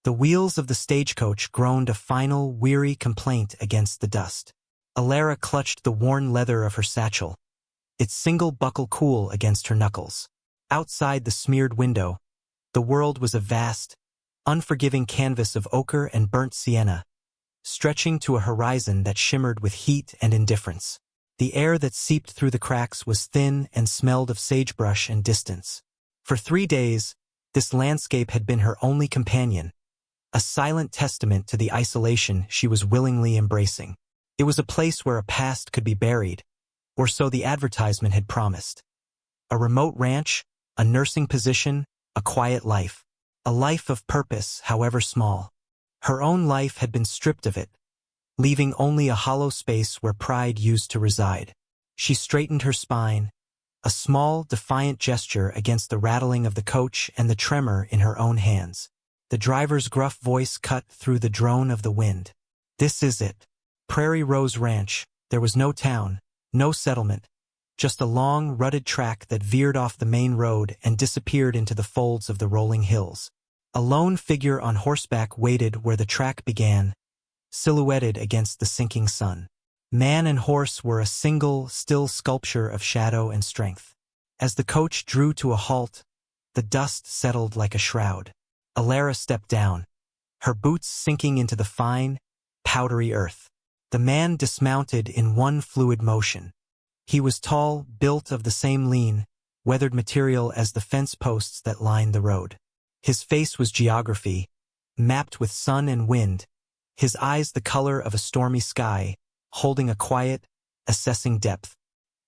The wheels of the stagecoach groaned a final, weary complaint against the dust. Alara clutched the worn leather of her satchel, its single buckle cool against her knuckles. Outside the smeared window, the world was a vast, unforgiving canvas of ochre and burnt sienna, stretching to a horizon that shimmered with heat and indifference. The air that seeped through the cracks was thin and smelled of sagebrush and distance. For 3 days, this landscape had been her only companion, a silent testament to the isolation she was willingly embracing. It was a place where a past could be buried, or so the advertisement had promised. A remote ranch, a nursing position, a quiet life. A life of purpose, however small. Her own life had been stripped of it, leaving only a hollow space where pride used to reside. She straightened her spine, a small, defiant gesture against the rattling of the coach and the tremor in her own hands. The driver's gruff voice cut through the drone of the wind. This is it. Prairie Rose Ranch. There was no town, no settlement, just a long, rutted track that veered off the main road and disappeared into the folds of the rolling hills. A lone figure on horseback waited where the track began, silhouetted against the sinking sun. Man and horse were a single, still sculpture of shadow and strength. As the coach drew to a halt, the dust settled like a shroud. Alara stepped down, her boots sinking into the fine, powdery earth. The man dismounted in one fluid motion. He was tall, built of the same lean, weathered material as the fence posts that lined the road. His face was geography, mapped with sun and wind, his eyes the color of a stormy sky, holding a quiet, assessing depth.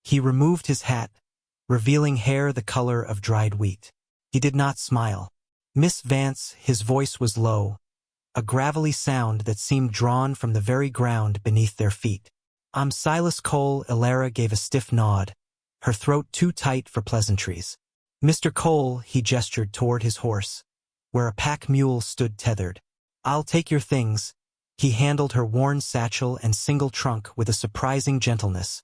He removed his hat, revealing hair the color of dried wheat. He did not smile. Miss Vance, his voice was low, a gravelly sound that seemed drawn from the very ground beneath their feet. I'm Silas Cole. Alara gave a stiff nod, her throat too tight for pleasantries. Mr. Cole, he gestured toward his horse, where a pack mule stood tethered. I'll take your things. He handled her worn satchel and single trunk with a surprising gentleness,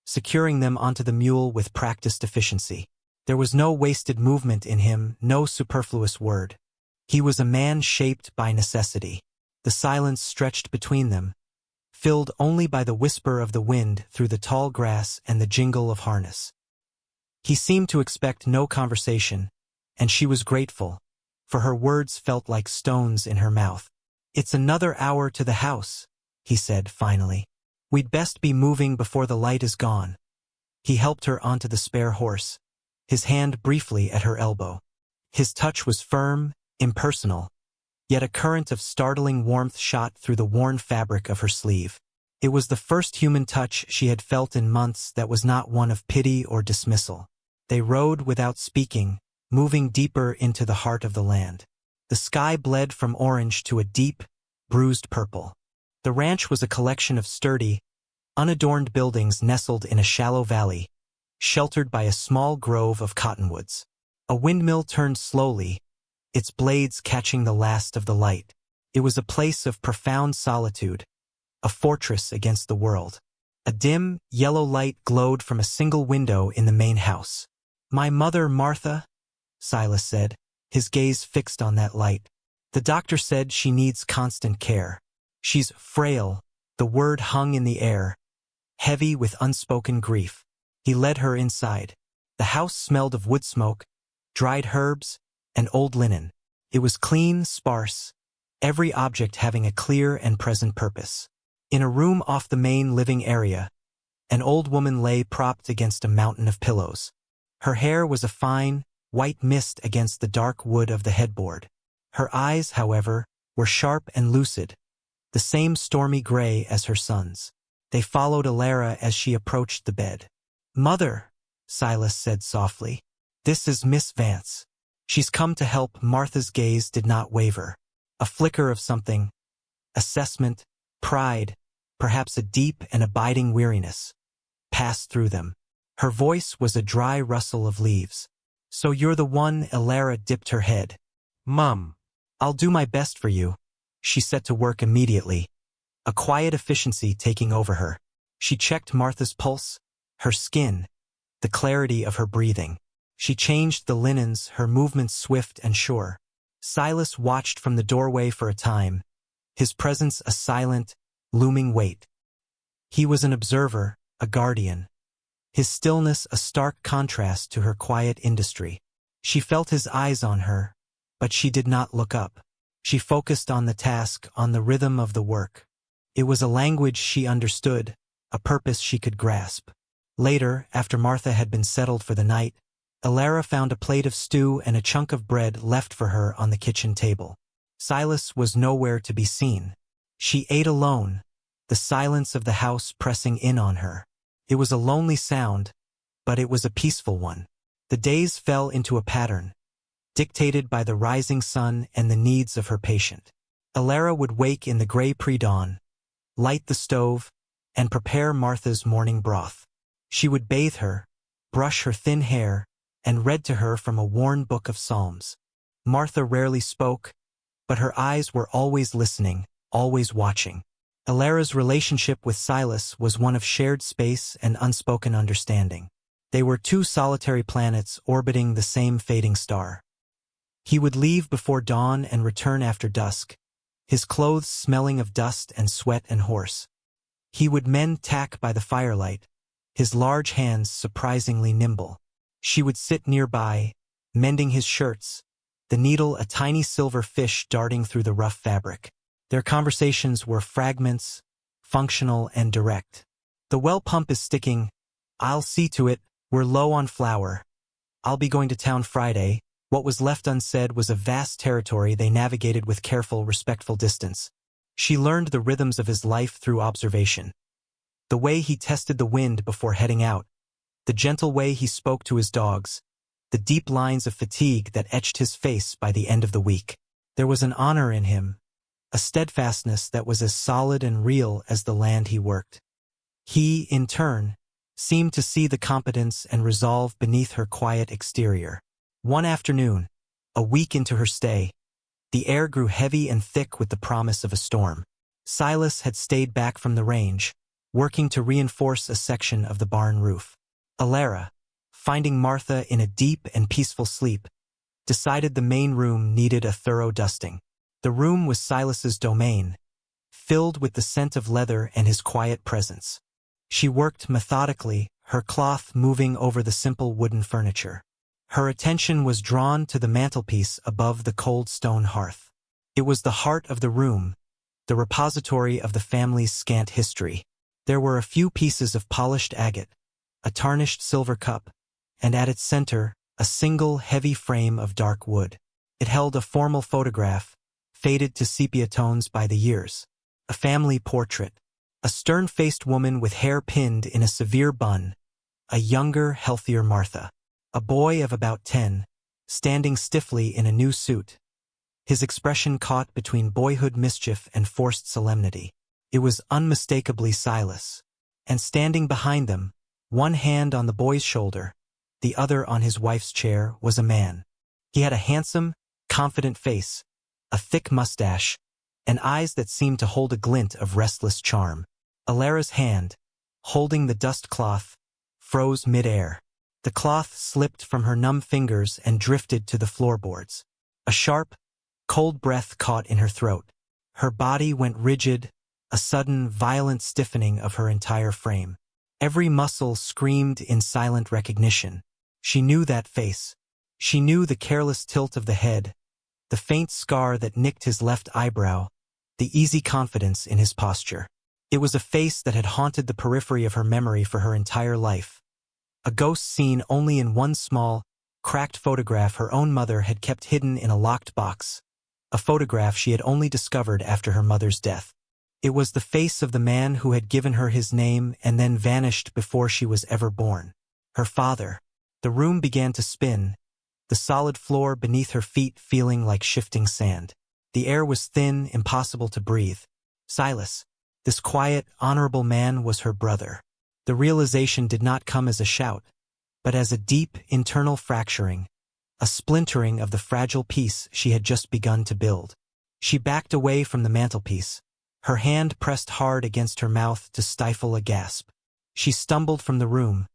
securing them onto the mule with practiced efficiency. There was no wasted movement in him, no superfluous word. He was a man shaped by necessity. The silence stretched between them, filled only by the whisper of the wind through the tall grass and the jingle of harness. He seemed to expect no conversation, and she was grateful, for her words felt like stones in her mouth. It's another hour to the house, he said finally. We'd best be moving before the light is gone. He helped her onto the spare horse, his hand briefly at her elbow. His touch was firm, impersonal, yet a current of startling warmth shot through the worn fabric of her sleeve. It was the first human touch she had felt in months that was not one of pity or dismissal. They rode without speaking, moving deeper into the heart of the land. The sky bled from orange to a deep, bruised purple. The ranch was a collection of sturdy, unadorned buildings nestled in a shallow valley, sheltered by a small grove of cottonwoods. A windmill turned slowly, its blades catching the last of the light. It was a place of profound solitude, a fortress against the world. A dim, yellow light glowed from a single window in the main house. My mother, Martha, Silas said, his gaze fixed on that light. The doctor said she needs constant care. She's frail, the word hung in the air, heavy with unspoken grief. He led her inside. The house smelled of wood smoke, dried herbs, and old linen. It was clean, sparse, every object having a clear and present purpose. In a room off the main living area, an old woman lay propped against a mountain of pillows. Her hair was a fine, white mist against the dark wood of the headboard. Her eyes, however, were sharp and lucid, the same stormy gray as her son's. They followed Alara as she approached the bed. Mother, Silas said softly, this is Miss Vance. She's come to help. Martha's gaze did not waver. A flicker of something, assessment, pride, perhaps a deep and abiding weariness, passed through them. Her voice was a dry rustle of leaves. So you're the one. Alara dipped her head. Mum, I'll do my best for you. She set to work immediately, a quiet efficiency taking over her. She checked Martha's pulse, her skin, the clarity of her breathing. She changed the linens, her movements swift and sure. Silas watched from the doorway for a time, his presence a silent, looming weight. He was an observer, a guardian. His stillness a stark contrast to her quiet industry. She felt his eyes on her, but she did not look up. She focused on the task, on the rhythm of the work. It was a language she understood, a purpose she could grasp. Later, after Martha had been settled for the night, Alara found a plate of stew and a chunk of bread left for her on the kitchen table. Silas was nowhere to be seen. She ate alone, the silence of the house pressing in on her. It was a lonely sound, but it was a peaceful one. The days fell into a pattern, dictated by the rising sun and the needs of her patient. Alara would wake in the gray pre-dawn, light the stove, and prepare Martha's morning broth. She would bathe her, brush her thin hair, and read to her from a worn book of psalms. Martha rarely spoke, but her eyes were always listening, always watching. Alara's relationship with Silas was one of shared space and unspoken understanding. They were two solitary planets orbiting the same fading star. He would leave before dawn and return after dusk, his clothes smelling of dust and sweat and horse. He would mend tack by the firelight, his large hands surprisingly nimble. She would sit nearby, mending his shirts, the needle a tiny silver fish darting through the rough fabric. Their conversations were fragments, functional and direct. The well pump is sticking. I'll see to it. We're low on flour. I'll be going to town Friday. What was left unsaid was a vast territory they navigated with careful, respectful distance. She learned the rhythms of his life through observation. The way he tested the wind before heading out, the gentle way he spoke to his dogs, the deep lines of fatigue that etched his face by the end of the week. There was an honor in him, a steadfastness that was as solid and real as the land he worked. He, in turn, seemed to see the competence and resolve beneath her quiet exterior. One afternoon, a week into her stay, the air grew heavy and thick with the promise of a storm. Silas had stayed back from the range, working to reinforce a section of the barn roof. Alara, finding Martha in a deep and peaceful sleep, decided the main room needed a thorough dusting. The room was Silas's domain, filled with the scent of leather and his quiet presence. She worked methodically, her cloth moving over the simple wooden furniture. Her attention was drawn to the mantelpiece above the cold stone hearth. It was the heart of the room, the repository of the family's scant history. There were a few pieces of polished agate, a tarnished silver cup, and at its center, a single heavy frame of dark wood. It held a formal photograph, faded to sepia tones by the years. A family portrait. A stern-faced woman with hair pinned in a severe bun. A younger, healthier Martha. A boy of about 10, standing stiffly in a new suit. His expression caught between boyhood mischief and forced solemnity. It was unmistakably Silas. And standing behind them, one hand on the boy's shoulder, the other on his wife's chair, was a man. He had a handsome, confident face, a thick mustache, and eyes that seemed to hold a glint of restless charm. Alara's hand, holding the dust cloth, froze mid-air. The cloth slipped from her numb fingers and drifted to the floorboards. A sharp, cold breath caught in her throat. Her body went rigid, a sudden, violent stiffening of her entire frame. Every muscle screamed in silent recognition. She knew that face. She knew the careless tilt of the head, the faint scar that nicked his left eyebrow, the easy confidence in his posture. It was a face that had haunted the periphery of her memory for her entire life. A ghost seen only in one small, cracked photograph her own mother had kept hidden in a locked box. A photograph she had only discovered after her mother's death. It was the face of the man who had given her his name and then vanished before she was ever born. Her father. The room began to spin, the solid floor beneath her feet feeling like shifting sand. The air was thin, impossible to breathe. Silas, this quiet, honorable man, was her brother. The realization did not come as a shout, but as a deep, internal fracturing, a splintering of the fragile piece she had just begun to build. She backed away from the mantelpiece, her hand pressed hard against her mouth to stifle a gasp. She stumbled from the room,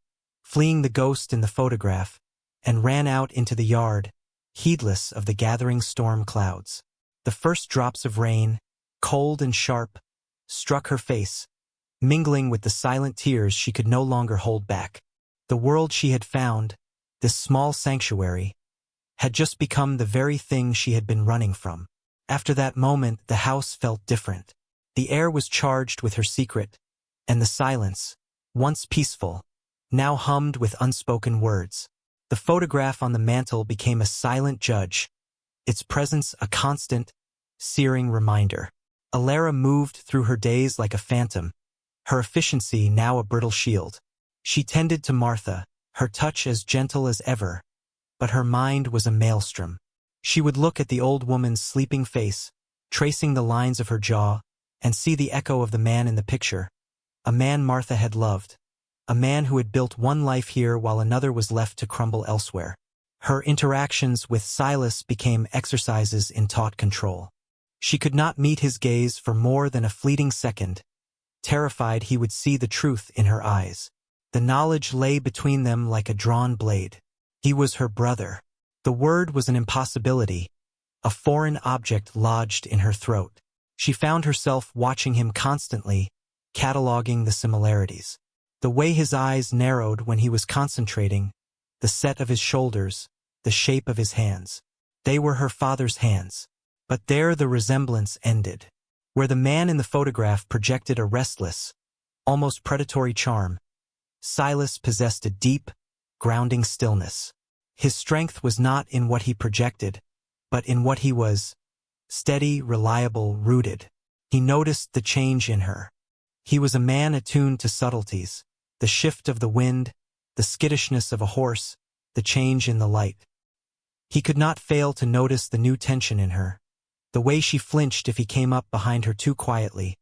fleeing the ghost in the photograph, and ran out into the yard, heedless of the gathering storm clouds. The first drops of rain, cold and sharp, struck her face, mingling with the silent tears she could no longer hold back. The world she had found, this small sanctuary, had just become the very thing she had been running from. After that moment, the house felt different. The air was charged with her secret, and the silence, once peaceful, now hummed with unspoken words. The photograph on the mantel became a silent judge, its presence a constant, searing reminder. Alara moved through her days like a phantom, her efficiency now a brittle shield. She tended to Martha, her touch as gentle as ever, but her mind was a maelstrom. She would look at the old woman's sleeping face, tracing the lines of her jaw, and see the echo of the man in the picture, a man Martha had loved, a man who had built one life here while another was left to crumble elsewhere. Her interactions with Silas became exercises in taut control. She could not meet his gaze for more than a fleeting second, terrified he would see the truth in her eyes. The knowledge lay between them like a drawn blade. He was her brother. The word was an impossibility, a foreign object lodged in her throat. She found herself watching him constantly, cataloging the similarities. The way his eyes narrowed when he was concentrating, the set of his shoulders, the shape of his hands. They were her father's hands. But there the resemblance ended. Where the man in the photograph projected a restless, almost predatory charm, Silas possessed a deep, grounding stillness. His strength was not in what he projected, but in what he was: steady, reliable, rooted. He noticed the change in her. He was a man attuned to subtleties, the shift of the wind, the skittishness of a horse, the change in the light. He could not fail to notice the new tension in her, the way she flinched if he came up behind her too quietly,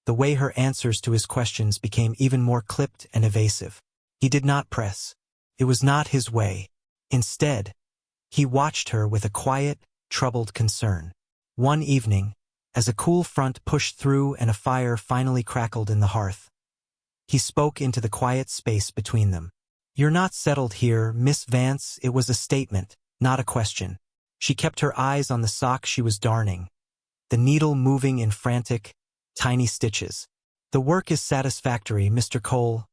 the way her answers to his questions became even more clipped and evasive. He did not press. It was not his way. Instead, he watched her with a quiet, troubled concern. One evening, as a cool front pushed through and a fire finally crackled in the hearth, he spoke into the quiet space between them. "You're not settled here, Miss Vance." It was a statement, not a question. She kept her eyes on the sock she was darning, the needle moving in frantic, tiny stitches. "The work is satisfactory, Mr. Cole."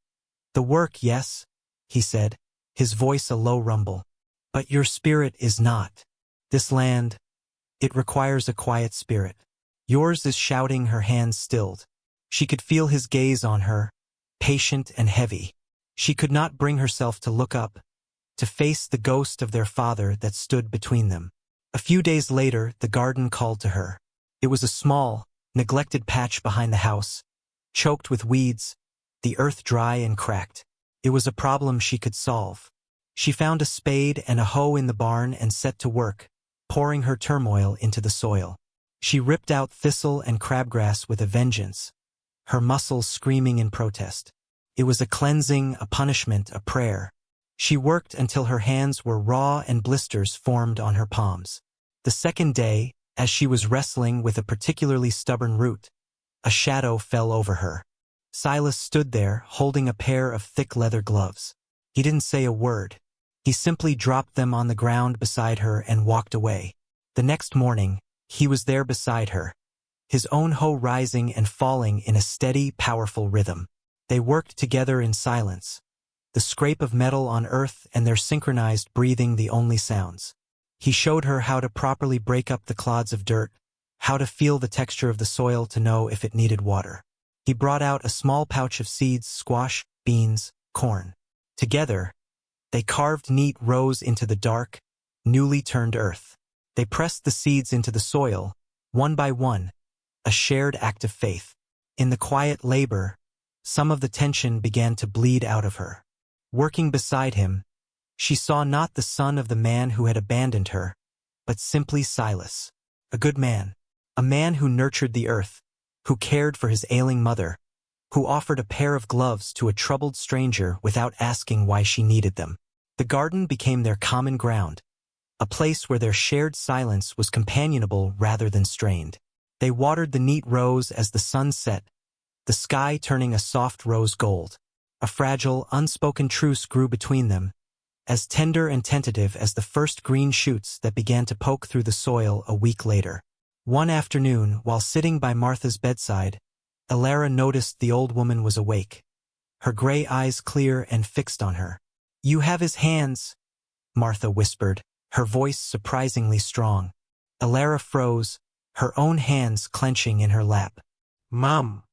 "The work, yes," he said, his voice a low rumble. "But your spirit is not. This land, it requires a quiet spirit. Yours is shouting." Her hands stilled. She could feel his gaze on her, patient and heavy. She could not bring herself to look up, to face the ghost of their father that stood between them. A few days later, the garden called to her. It was a small, neglected patch behind the house, choked with weeds, the earth dry and cracked. It was a problem she could solve. She found a spade and a hoe in the barn and set to work, pouring her turmoil into the soil. She ripped out thistle and crabgrass with a vengeance, her muscles screaming in protest. It was a cleansing, a punishment, a prayer. She worked until her hands were raw and blisters formed on her palms. The second day, as she was wrestling with a particularly stubborn root, a shadow fell over her. Silas stood there, holding a pair of thick leather gloves. He didn't say a word. He simply dropped them on the ground beside her and walked away. The next morning, he was there beside her, his own hoe rising and falling in a steady, powerful rhythm. They worked together in silence, the scrape of metal on earth and their synchronized breathing the only sounds. He showed her how to properly break up the clods of dirt, how to feel the texture of the soil to know if it needed water. He brought out a small pouch of seeds: squash, beans, corn. Together, they carved neat rows into the dark, newly turned earth. They pressed the seeds into the soil, one by one, a shared act of faith. In the quiet labor, some of the tension began to bleed out of her. Working beside him, she saw not the son of the man who had abandoned her, but simply Silas, a good man, a man who nurtured the earth, who cared for his ailing mother, who offered a pair of gloves to a troubled stranger without asking why she needed them. The garden became their common ground, a place where their shared silence was companionable rather than strained. They watered the neat rows as the sun set, the sky turning a soft rose gold. A fragile, unspoken truce grew between them, as tender and tentative as the first green shoots that began to poke through the soil a week later. One afternoon, while sitting by Martha's bedside, Alara noticed the old woman was awake, her gray eyes clear and fixed on her. "You have his hands," Martha whispered, her voice surprisingly strong. Alara froze, her own hands clenching in her lap. "Mom."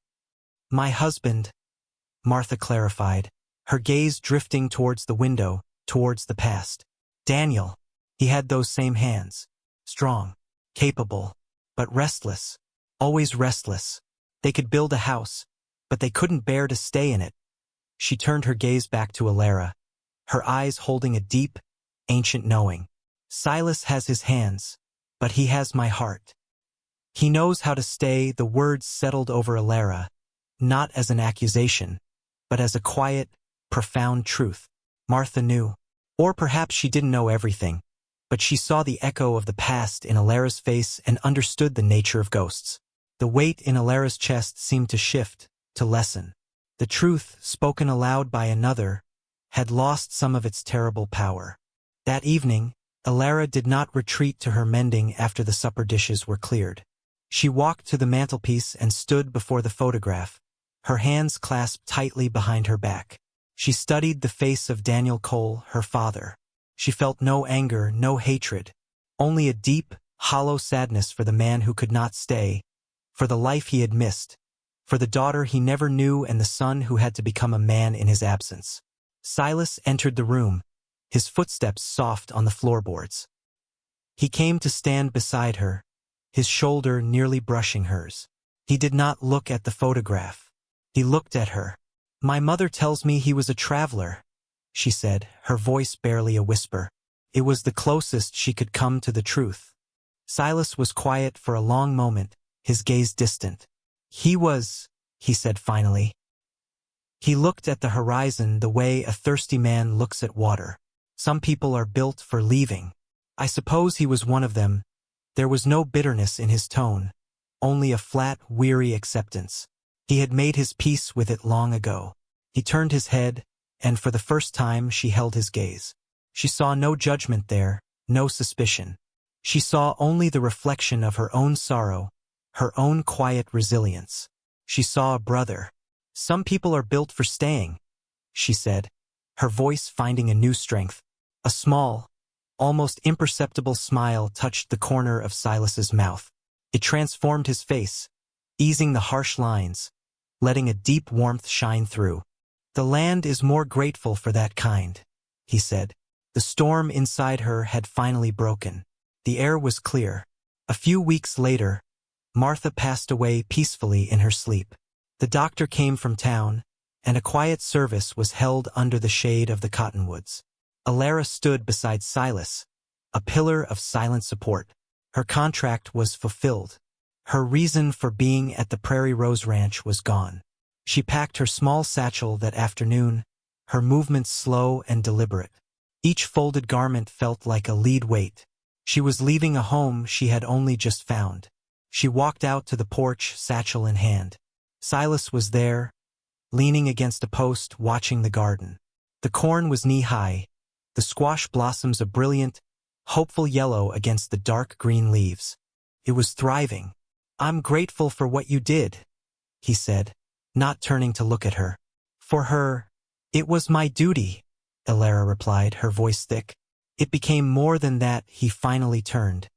"My husband," Martha clarified, her gaze drifting towards the window, towards the past. "Daniel. He had those same hands. Strong, capable, but restless. Always restless. They could build a house, but they couldn't bear to stay in it." She turned her gaze back to Alara, her eyes holding a deep, ancient knowing. "Silas has his hands, but he has my heart. He knows how to stay." The words settled over Alara, not as an accusation, but as a quiet, profound truth. Martha knew. Or perhaps she didn't know everything, but she saw the echo of the past in Alara's face and understood the nature of ghosts. The weight in Alara's chest seemed to shift, to lessen. The truth, spoken aloud by another, had lost some of its terrible power. That evening, Alara did not retreat to her mending after the supper dishes were cleared. She walked to the mantelpiece and stood before the photograph, her hands clasped tightly behind her back. She studied the face of Daniel Cole, her father. She felt no anger, no hatred, only a deep, hollow sadness for the man who could not stay, for the life he had missed, for the daughter he never knew and the son who had to become a man in his absence. Silas entered the room, his footsteps soft on the floorboards. He came to stand beside her, his shoulder nearly brushing hers. He did not look at the photograph. He looked at her. "My mother tells me he was a traveler," she said, her voice barely a whisper. It was the closest she could come to the truth. Silas was quiet for a long moment, his gaze distant. "He said finally. He looked at the horizon the way a thirsty man looks at water. Some people are built for leaving. I suppose he was one of them." There was no bitterness in his tone, only a flat, weary acceptance. He had made his peace with it long ago. He turned his head, and for the first time she held his gaze. She saw no judgment there, no suspicion. She saw only the reflection of her own sorrow, her own quiet resilience. She saw a brother. "Some people are built for staying," she said, her voice finding a new strength. A small, almost imperceptible smile touched the corner of Silas's mouth. It transformed his face, easing the harsh lines, letting a deep warmth shine through. "The land is more grateful for that kind," he said. The storm inside her had finally broken. The air was clear. A few weeks later, Martha passed away peacefully in her sleep. The doctor came from town, and a quiet service was held under the shade of the cottonwoods. Alara stood beside Silas, a pillar of silent support. Her contract was fulfilled. Her reason for being at the Prairie Rose Ranch was gone. She packed her small satchel that afternoon, her movements slow and deliberate. Each folded garment felt like a lead weight. She was leaving a home she had only just found. She walked out to the porch, satchel in hand. Silas was there, leaning against a post, watching the garden. The corn was knee-high, the squash blossoms a brilliant, hopeful yellow against the dark green leaves. It was thriving. "I'm grateful for what you did," he said, not turning to look at her. "For her, it was my duty," Alara replied, her voice thick. It became more than that. He finally turned,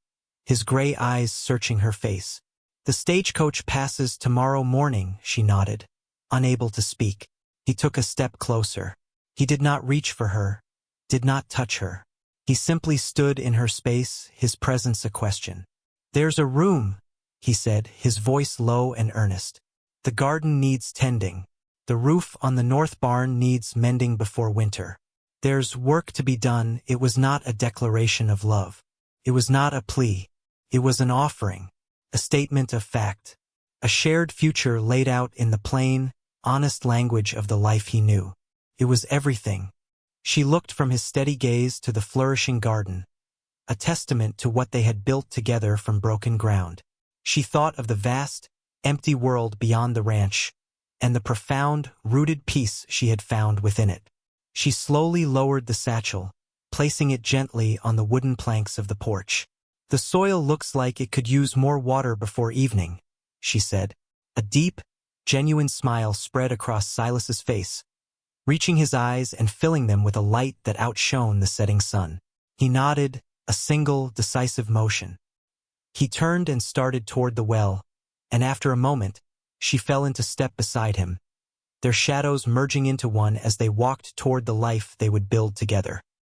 his gray eyes searching her face. "The stagecoach passes tomorrow morning," she nodded, unable to speak. He took a step closer. He did not reach for her, did not touch her. He simply stood in her space, his presence a question. "There's a room," he said, his voice low and earnest. "The garden needs tending. The roof on the north barn needs mending before winter. There's work to be done." It was not a declaration of love. It was not a plea. It was an offering, a statement of fact, a shared future laid out in the plain, honest language of the life he knew. It was everything. She looked from his steady gaze to the flourishing garden, a testament to what they had built together from broken ground. She thought of the vast, empty world beyond the ranch, and the profound, rooted peace she had found within it. She slowly lowered the satchel, placing it gently on the wooden planks of the porch. "The soil looks like it could use more water before evening," she said. A deep, genuine smile spread across Silas's face, reaching his eyes and filling them with a light that outshone the setting sun. He nodded, a single, decisive motion. He turned and started toward the well, and after a moment, she fell into step beside him, their shadows merging into one as they walked toward the life they would build together.